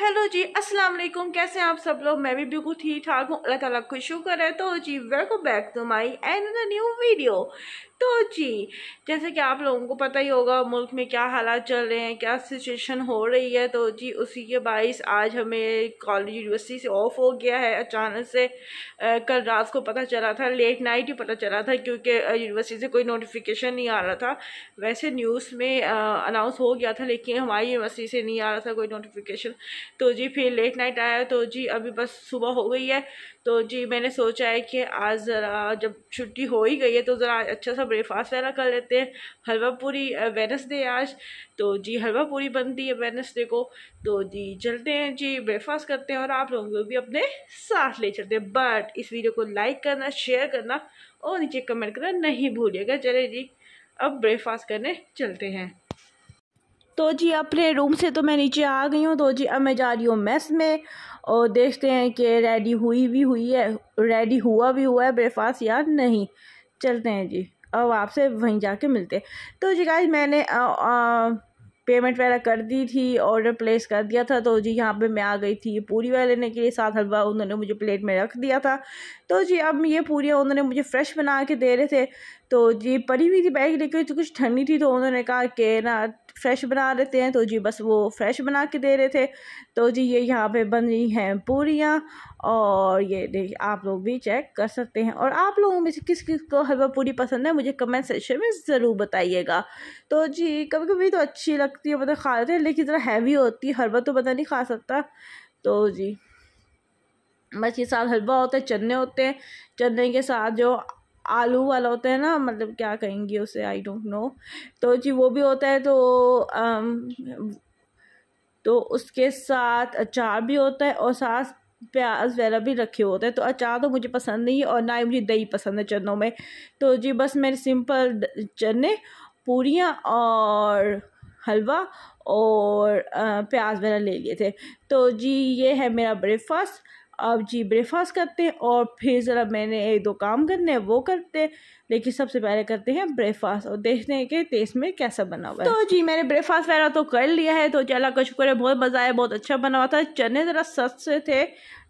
Hello जी, अस्सलाम वालेकुम। कैसे हैं आप सब लोग? मैं भी बिल्कुल ठीक ठाक हूँ, अल्लाह ताला का शुक्र है। तो जी welcome back to my another new video. तो जी जैसे कि आप लोगों को पता ही होगा मुल्क में क्या हालात चल रहे हैं, क्या सिचुएशन हो रही है। तो जी उसी के बाइस आज हमें कॉलेज यूनिवर्सिटी से ऑफ हो गया है अचानक से। कल रात को पता चला था, लेट नाइट ही पता चला था, क्योंकि यूनिवर्सिटी से कोई नोटिफिकेशन नहीं आ रहा था। वैसे न्यूज़ में अनाउंस हो गया था, लेकिन हमारी यूनिवर्सिटी से नहीं आ रहा था कोई नोटिफिकेशन। तो जी फिर लेट नाइट आया। तो जी अभी बस सुबह हो गई है। तो जी मैंने सोचा है कि आज ज़रा जब छुट्टी हो ही गई है तो ज़रा अच्छा सा ब्रेकफास्ट वगैरह कर लेते हैं। हलवा पूरी वेडनेसडे आज, तो जी हलवा पूरी बनती है वेडनेसडे को। तो जी चलते हैं जी, ब्रेकफास्ट करते हैं और आप लोगों को भी अपने साथ ले चलते हैं। बट इस वीडियो को लाइक करना, शेयर करना और नीचे कमेंट करना नहीं भूलिएगा। चले जी अब ब्रेकफास्ट करने चलते हैं। तो जी अपने रूम से तो मैं नीचे आ गई हूँ। तो जी अब मैं जा रही हूँ मेस में और देखते हैं कि रेडी हुई है, रेडी हुआ है ब्रेकफास्ट या नहीं। चलते हैं जी, अब आपसे वहीं जाके मिलते हैं। तो जी गाइस मैंने पेमेंट वगैरह कर दी थी, ऑर्डर प्लेस कर दिया था। तो जी यहाँ पे मैं आ गई थी पूरी वाले लेने के लिए, साथ हलवा उन्होंने मुझे प्लेट में रख दिया था। तो जी अब ये पूरियाँ उन्होंने मुझे फ्रेश बना के दे रहे थे। तो जी पड़ी हुई थी बैग, लेकिन तो कुछ ठंडी थी, तो उन्होंने कहा कि ना फ्रेश बना देते हैं। तो जी बस वो फ्रेश बना के दे रहे थे। तो जी ये यहाँ पे बन रही हैं पूरियाँ, और ये देखिए आप लोग भी चेक कर सकते हैं। और आप लोगों में से किस किस को हलवा पूरी पसंद है मुझे कमेंट सेक्शन में ज़रूर बताइएगा। तो जी कभी कभी तो अच्छी लगती है, मतलब खा लेते हैं, लेकिन ज़रा हैवी होती है, हलवा तो पता नहीं खा सकता। तो जी बस ये साथ हलवा होता है, चने होते हैं, चने के साथ जो आलू वाला होता है ना, मतलब क्या कहेंगे उसे, आई डोंट नो। तो जी वो भी होता है। तो उसके साथ अचार भी होता है और साथ प्याज वगैरह भी रखे होते हैं। तो अचार तो मुझे पसंद नहीं है और ना ही मुझे दही पसंद है चनों में। तो जी बस मैंने सिंपल चने, पूरियाँ और हलवा और प्याज वगैरह ले लिए थे। तो जी ये है मेरा ब्रेकफास्ट। अब जी ब्रेकफास्ट करते हैं और फिर ज़रा मैंने एक दो काम करने हैं वो करते हैं, लेकिन सबसे पहले करते हैं ब्रेकफास्ट और देखते हैं कि टेस्ट में कैसा बना हुआ है। तो जी मैंने ब्रेकफास्ट वगैरह तो कर लिया है। तो अल्लाह का शुक्र है, बहुत मज़ा आया, बहुत अच्छा बना हुआ था। चने ज़रा सख्त से थे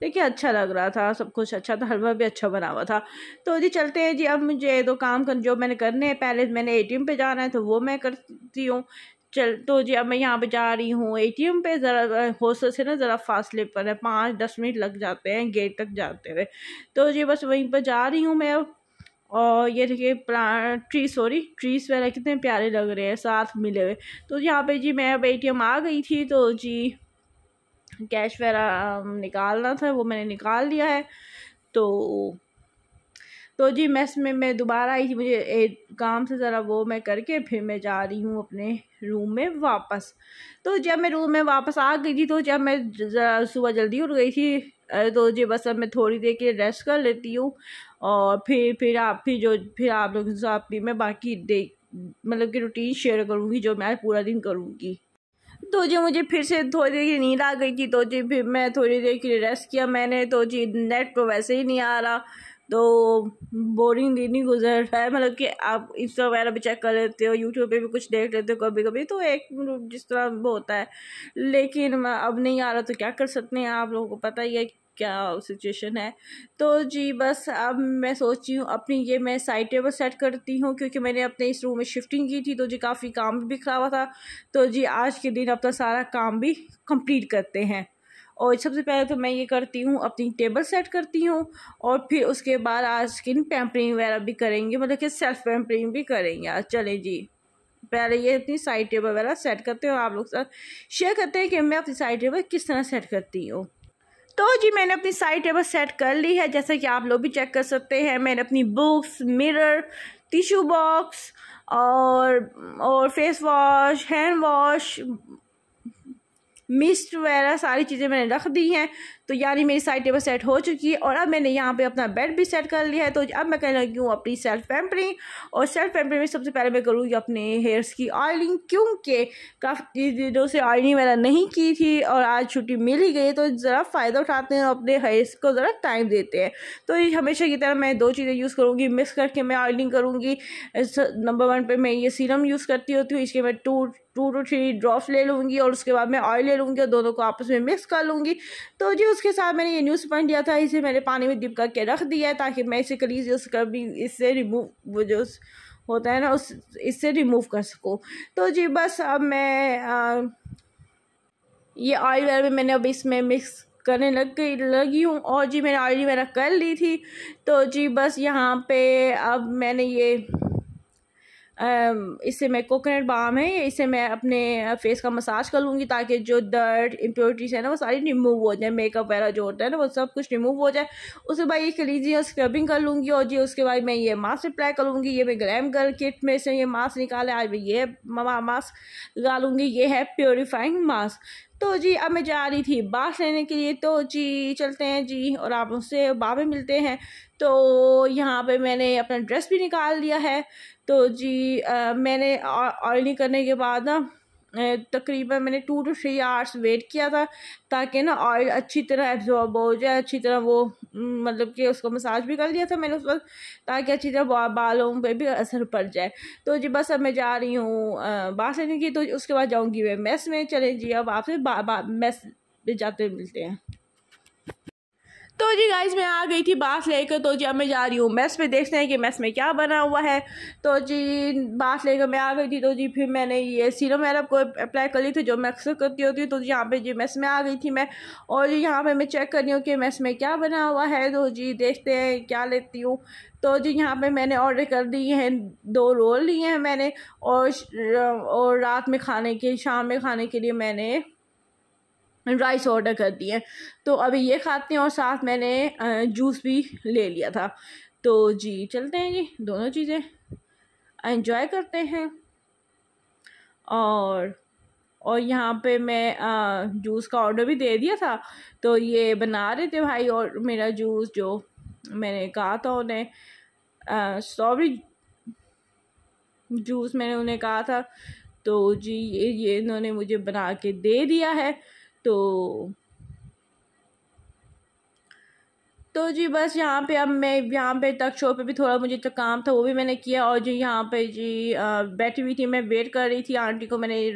लेकिन अच्छा लग रहा था, सब कुछ अच्छा था, हलवा भी अच्छा बना हुआ था। तो जी चलते हैं जी, अब मुझे दो काम कर जो मैंने करने हैं। पहले मैंने ATM पे जाना है तो वो मैं करती हूँ। तो जी अब मैं यहाँ पे जा रही हूँ ATM पे। ज़रा हॉस्टल से ना ज़रा फासले पर है, 5-10 मिनट लग जाते हैं गेट तक जाते हुए। तो जी बस वहीं पर जा रही हूँ मैं अब। और ये देखिए ट्रीज़ वगैरह कितने प्यारे लग रहे हैं साथ मिले हुए। तो यहाँ पे जी मैं अब ATM आ गई थी। तो जी कैश वगैरह निकालना था, वो मैंने निकाल लिया है। तो जी मेस में मैं दोबारा आई थी, मुझे एक काम से ज़रा वो मैं करके फिर मैं जा रही हूँ अपने रूम में वापस। तो जब मैं रूम में वापस आ गई थी, तो जब मैं ज़रा सुबह जल्दी उठ गई थी, तो जी बस अब मैं थोड़ी देर के लिए रेस्ट कर लेती हूँ और फिर आप लोगों के साथ भी मैं बाकी मतलब कि रूटीन शेयर करूँगी जो मैं पूरा दिन करूँगी। तो जी मुझे फिर से थोड़ी देर की नींद आ गई थी। तो जी फिर मैं थोड़ी देर के लिए रेस्ट किया मैंने। तो जी नेट तो वैसे ही नहीं आ रहा, तो बोरिंग दिन ही गुजर रहा है। मतलब कि आप इंस्टा वगैरह भी चेक कर लेते हो, यूट्यूब पे भी कुछ देख लेते हो कभी कभी, तो एक जिस तरह वो होता है। लेकिन अब नहीं आ रहा तो क्या कर सकते हैं, आप लोगों को पता ही है क्या सिचुएशन है। तो जी बस अब मैं सोची हूँ अपनी ये मैं साइड टेबल सेट करती हूँ, क्योंकि मैंने अपने इस रूम में शिफ्टिंग की थी। तो जी काफ़ी काम भी बिखरा हुआ था। तो जी आज के दिन अपना सारा काम भी कंप्लीट करते हैं। और सबसे पहले तो मैं ये करती हूँ, अपनी टेबल सेट करती हूँ और फिर उसके बाद आज स्किन पैम्परिंग वगैरह भी करेंगे, मतलब कि सेल्फ पैम्परिंग भी करेंगे आज। चले जी पहले ये अपनी साइड टेबल वगैरह सेट करते हैं और आप लोग साथ शेयर करते हैं कि मैं अपनी साइड टेबल किस तरह सेट करती हूँ। तो जी मैंने अपनी साइड टेबल सेट कर ली है, जैसा कि आप लोग भी चेक कर सकते हैं। मैंने अपनी बुक्स, मिरर, टिश्यू बॉक्स और face wash, hand wash, mist वगैरह सारी चीज़ें मैंने रख दी हैं। तो यानी मेरी साइड टेबल सेट हो चुकी है और अब मैंने यहाँ पे अपना बेड भी सेट कर लिया है। तो अब मैं करने लगी हूँ अपनी सेल्फ पैम्परिंग। और सेल्फ पैम्परिंग में सबसे पहले मैं करूँगी अपने हेयर्स की ऑयलिंग, क्योंकि काफ़ी दिनों से ऑयलिंग वगैरह नहीं की थी और आज छुट्टी मिल ही गई, तो ज़रा फ़ायदा उठाते हैं और अपने हेयर्स को ज़रा टाइम देते हैं। तो ये हमेशा की तरह मैं दो चीज़ें यूज़ करूँगी, मिक्स करके मैं ऑयलिंग करूँगी। नंबर 1 पर मैं ये सीरम यूज़ करती होती हूँ, इसके मैं 2 टू 3 ड्रॉप्स ले लूँगी और उसके बाद मैं ऑयल ले लूँगी और दोनों को आपस में मिक्स कर लूँगी। तो जी उसके साथ मैंने ये न्यूज़ पॉइंट लिया था, इसे मैंने पानी में डिप करके रख दिया है ताकि मैं इसे कलीज उसका भी इससे रिमूव वो जो होता है ना उस इससे रिमूव कर सकूँ। तो जी बस अब मैं ये ऑयल वगैरह भी मैंने अब इसमें मिक्स करने लगी हूँ और जी मैंने ऑयल वगैरह कर ली थी। तो जी बस यहाँ पे अब मैंने ये इससे मैं कोकोनट बाम है, इसे मैं अपने फेस का मसाज कर लूँगी ताकि जो डर्ट इम्प्योरिटीज़ है ना वो सारी रिमूव हो जाए, मेकअप वगैरह जो होता है ना वो सब कुछ रिमूव हो जाए। उसके बाद ये कलीजी और स्क्रबिंग कर लूँगी और जी उसके बाद मैं ये मास्क अप्लाई कर लूँगी। ये मैं ग्लैम गर्ल किट में से ये मास्क निकाले, आज मैं ये मास्क लगा लूँगी, ये है प्योरीफाइंग मास्क। तो जी अब मैं जा रही थी बाथ लेने के लिए, तो जी चलते हैं जी और आप उससे बाद में मिलते हैं। तो यहाँ पे मैंने अपना ड्रेस भी निकाल लिया है। तो जी मैंने ऑयलिंग करने के बाद ना तकरीबन मैंने 2 to 3 आवर्स वेट किया था ताकि ना ऑयल अच्छी तरह एब्जॉर्ब हो जाए, अच्छी तरह वो मतलब कि उसको मसाज भी कर लिया था मैंने उस वक्त ताकि अच्छी तरह बालों पे भी असर पड़ जाए। तो जी बस अब मैं जा रही हूँ बात लेने की, तो उसके बाद जाऊँगी मैं मेस में। चलें जी अब आपसे मेस में जाते मिलते हैं। तो जी गाइस मैं आ गई थी बाथ लेकर, तो जी अब मैं जा रही हूँ मेस में, देखते हैं कि मेस में क्या बना हुआ है। तो जी बाथ लेकर मैं आ गई थी, तो जी फिर मैंने ये सीरम वगैरह को अप्लाई कर ली थी जो मैं अक्सर करती होती हूँ। तो जी यहाँ पे जी मेस में आ गई थी मैं और जी यहाँ पे मैं चेक कर रही हूँ कि मेस में क्या बना हुआ है। तो जी देखते हैं क्या लेती हूँ। तो जी यहाँ पे मैंने ऑर्डर कर दिए हैं, 2 रोल लिए हैं मैंने और रात में खाने के शाम में खाने के लिए मैंने राइस ऑर्डर कर दिए। तो अभी ये खाते हैं और साथ मैंने जूस भी ले लिया था। तो जी चलते हैं जी, दोनों चीज़ें एंजॉय करते हैं। और यहाँ पे मैं जूस का ऑर्डर भी दे दिया था, तो ये बना रहे थे भाई। और मेरा जूस जो मैंने कहा था उन्हें स्ट्रॉबेरी जूस मैंने उन्हें कहा था, तो जी ये इन्होंने मुझे बना के दे दिया है। तो जी बस यहाँ पे अब मैं यहाँ पे तक शो पे भी थोड़ा मुझे तो काम था वो भी मैंने किया। और जी यहाँ पे जी बैठी हुई थी, मैं वेट कर रही थी आंटी को, मैंने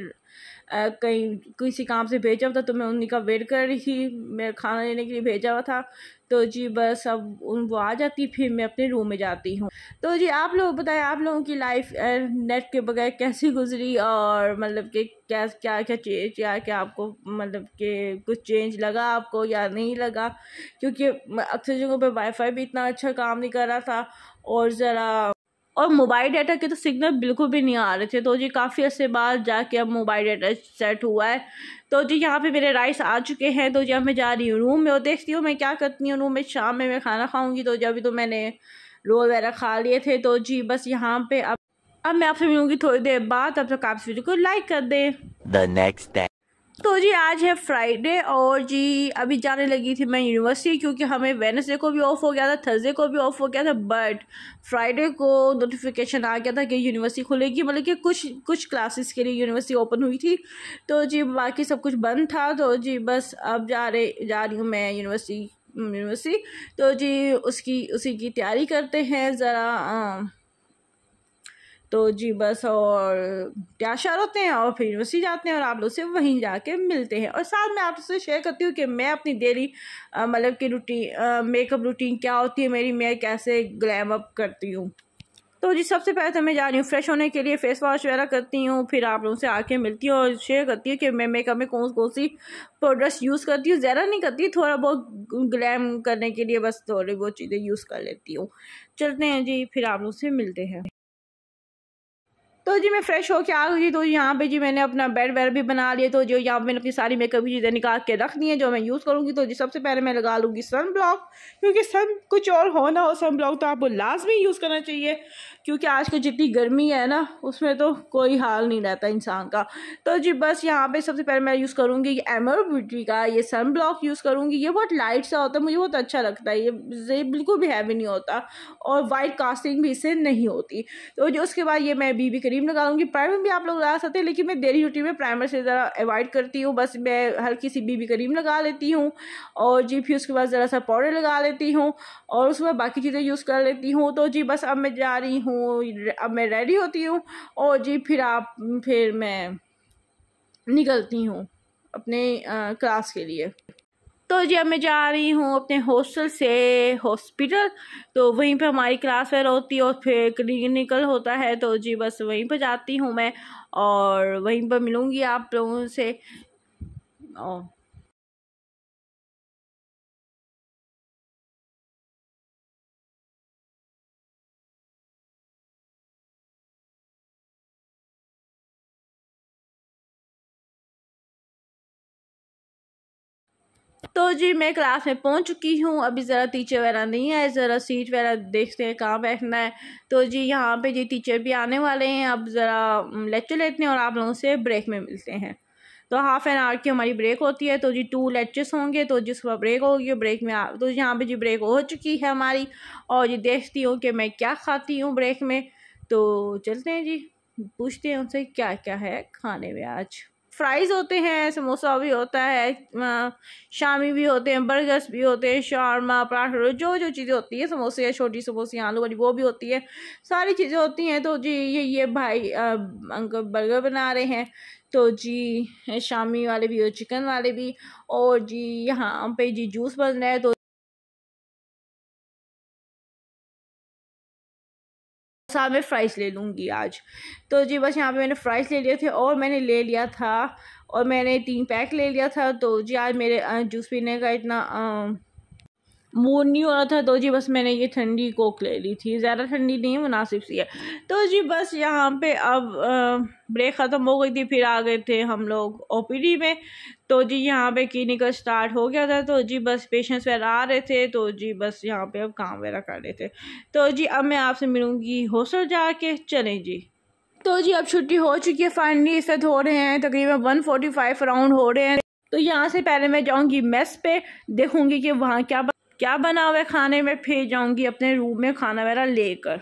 कहीं किसी काम से भेजा हुआ था तो मैं उन्हीं का वेट कर रही थी, मैं खाना लेने के लिए भेजा हुआ था। तो जी बस अब वो आ जाती फिर मैं अपने रूम में जाती हूँ। तो जी आप लोग बताएं आप लोगों की लाइफ नेट के बगैर कैसी गुजरी और मतलब कि क्या क्या क्या चेंज क्या आपको मतलब कि कुछ चेंज लगा आपको या नहीं लगा, क्योंकि अक्सर जगहों पे वाईफाई भी इतना अच्छा काम नहीं कर रहा था और मोबाइल डाटा के तो सिग्नल बिल्कुल भी नहीं आ रहे थे। तो जी काफ़ी अर्से बाद जाके अब मोबाइल डाटा सेट हुआ है। तो जी यहाँ पे मेरे राइस आ चुके हैं। तो जब मैं जा रही हूँ रूम में और देखती हूँ मैं क्या करती हूँ रूम में, शाम में मैं खाना खाऊंगी। तो जब तो मैंने रोल वगैरह खा लिए थे। तो जी बस यहाँ पे अब मैं आपसे मिलूँगी थोड़ी देर बाद, तब तक आप इस वीडियो को लाइक कर दें। The next day. तो जी आज है फ्राइडे और जी अभी जाने लगी थी मैं यूनिवर्सिटी, क्योंकि हमें वेडनेसडे को भी ऑफ हो गया था, थर्सडे को भी ऑफ हो गया था, बट फ्राइडे को नोटिफिकेशन आ गया था कि यूनिवर्सिटी खुलेगी, मतलब कि कुछ क्लासेस के लिए यूनिवर्सिटी ओपन हुई थी। तो जी बाकी सब कुछ बंद था। तो जी बस अब जा रही हूँ मैं यूनिवर्सिटी। तो जी उसी की तैयारी करते हैं ज़रा। तो जी बस और तैयार होते हैं और फिर यूनिवर्सिटी जाते हैं और आप लोग से वहीं जाके मिलते हैं। और साथ में आपसे शेयर करती हूँ कि मैं अपनी डेली मतलब कि रूटीन मेकअप रूटीन क्या होती है मेरी, मैं कैसे ग्लैम अप करती हूँ। तो जी सबसे पहले तो मैं जा रही हूँ फ्रेश होने के लिए, फेस वॉश वगैरह करती हूँ, फिर आप लोगों से आके मिलती हूँ और शेयर करती हूँ कि मैं मेकअप में कौन सी प्रोडक्ट्स यूज़ करती हूँ। ज़्यादा नहीं करती, थोड़ा बहुत ग्लैम करने के लिए बस थोड़ी बहुत चीज़ें यूज़ कर लेती हूँ। चलते हैं जी, फिर आप लोग से मिलते हैं। तो जी मैं फ्रेश होके आ गई। तो यहाँ पे जी मैंने अपना बेड वेड भी बना लिया। तो जो यहाँ पे मैंने अपनी सारी मेकअप की चीज़ें निकाल के रख दी हैं जो मैं यूज़ करूँगी। तो जी सबसे पहले मैं लगा लूँगी सन ब्लॉक, क्योंकि सन कुछ और हो ना हो सन ब्लॉक तो आपको लाजमी यूज़ करना चाहिए, क्योंकि आजकल जितनी गर्मी है ना उसमें तो कोई हाल नहीं रहता इंसान का। तो जी बस यहाँ पे सबसे पहले मैं यूज़ करूँगी एमर ब्यूटी का ये सन ब्लॉक यूज़ करूँगी। ये बहुत लाइट सा होता है, मुझे बहुत अच्छा लगता है, ये बिल्कुल भी हैवी नहीं होता और वाइट कास्टिंग भी इससे नहीं होती। तो जो उसके बाद ये मैं बीबी क्रीम लगाऊंगी। प्राइमर भी आप लोग लगा सकते हैं, लेकिन मैं डेली रूटीन में प्राइमर से ज़रा अवॉइड करती हूँ, बस मैं हल्की सी बीबी क्रीम लगा लेती हूँ और जी फिर उसके बाद ज़रा सा पाउडर लगा लेती हूँ और उसके बाद बाकी चीज़ें यूज़ कर लेती हूँ। तो जी बस अब मैं जा रही हूँ, अब मैं रेडी होती हूँ और जी फिर मैं निकलती हूँ अपने क्लास के लिए। तो जी अब मैं जा रही हूँ अपने हॉस्टल से हॉस्पिटल, तो वहीं पे हमारी क्लास वेयर होती है और फिर क्लिनिकल होता है, तो जी बस वहीं पर जाती हूँ मैं और वहीं पर मिलूँगी आप लोगों से। और तो जी मैं क्लास में पहुंच चुकी हूँ। अभी ज़रा टीचर वगैरह नहीं है, ज़रा सीट वगैरह देखते हैं कहाँ बैठना है। तो जी यहाँ पे जी टीचर भी आने वाले हैं, अब ज़रा लेक्चर लेते हैं और आप लोगों से ब्रेक में मिलते हैं। तो हाफ़ एन आवर की हमारी ब्रेक होती है, तो जी 2 लेक्चर्स होंगे, तो जिसका ब्रेक होगी ब्रेक में तो यहाँ पे जी ब्रेक हो चुकी है हमारी। और जी देखती हूँ कि मैं क्या खाती हूँ ब्रेक में। तो चलते हैं जी, पूछते हैं उनसे क्या क्या है खाने में आज। फ्राइज़ होते हैं, समोसा भी होता है, शामी भी होते हैं, बर्गर्स भी होते हैं, शारमा, पराठा, जो जो चीज़ें होती है, समोसे या छोटी समोसे आलू वाली वो भी होती है, सारी चीज़ें होती हैं। तो जी ये भाई अंकल बर्गर बना रहे हैं, तो जी शामी वाले भी और चिकन वाले भी। और जी यहाँ पे जी जूस बन रहा है, तो साथ में फ़्राइज़ ले लूँगी आज। तो जी बस यहाँ पे मैंने फ़्राइज़ ले लिए थे और मैंने ले लिया था और मैंने 3 पैक ले लिया था। तो जी आज मेरे जूस पीने का इतना मूड नहीं हो रहा था, तो जी बस मैंने ये ठंडी कोक ले ली थी, ज़्यादा ठंडी नहीं, मुनासिब सी है। तो जी बस यहाँ पे अब ब्रेक ख़त्म हो गई थी, फिर आ गए थे हम लोग ओपीडी में। तो जी यहाँ पे क्लिनिकल स्टार्ट हो गया था, तो जी बस पेशेंट्स वगैरह आ रहे थे, तो जी बस यहाँ पे अब काम वगैरह कर रहे थे। तो जी अब मैं आपसे मिलूँगी हॉस्टल जाके, चलें जी। तो जी अब छुट्टी हो चुकी है, फाइनली इस हो रहे हैं तकरीबन 1:45 अराउंड हो रहे हैं। तो यहाँ से पहले मैं जाऊँगी मेस पे, देखूँगी कि वहाँ क्या बना हुआ है खाने में, फिर जाऊँगी अपने रूम में खाना वगैरह लेकर।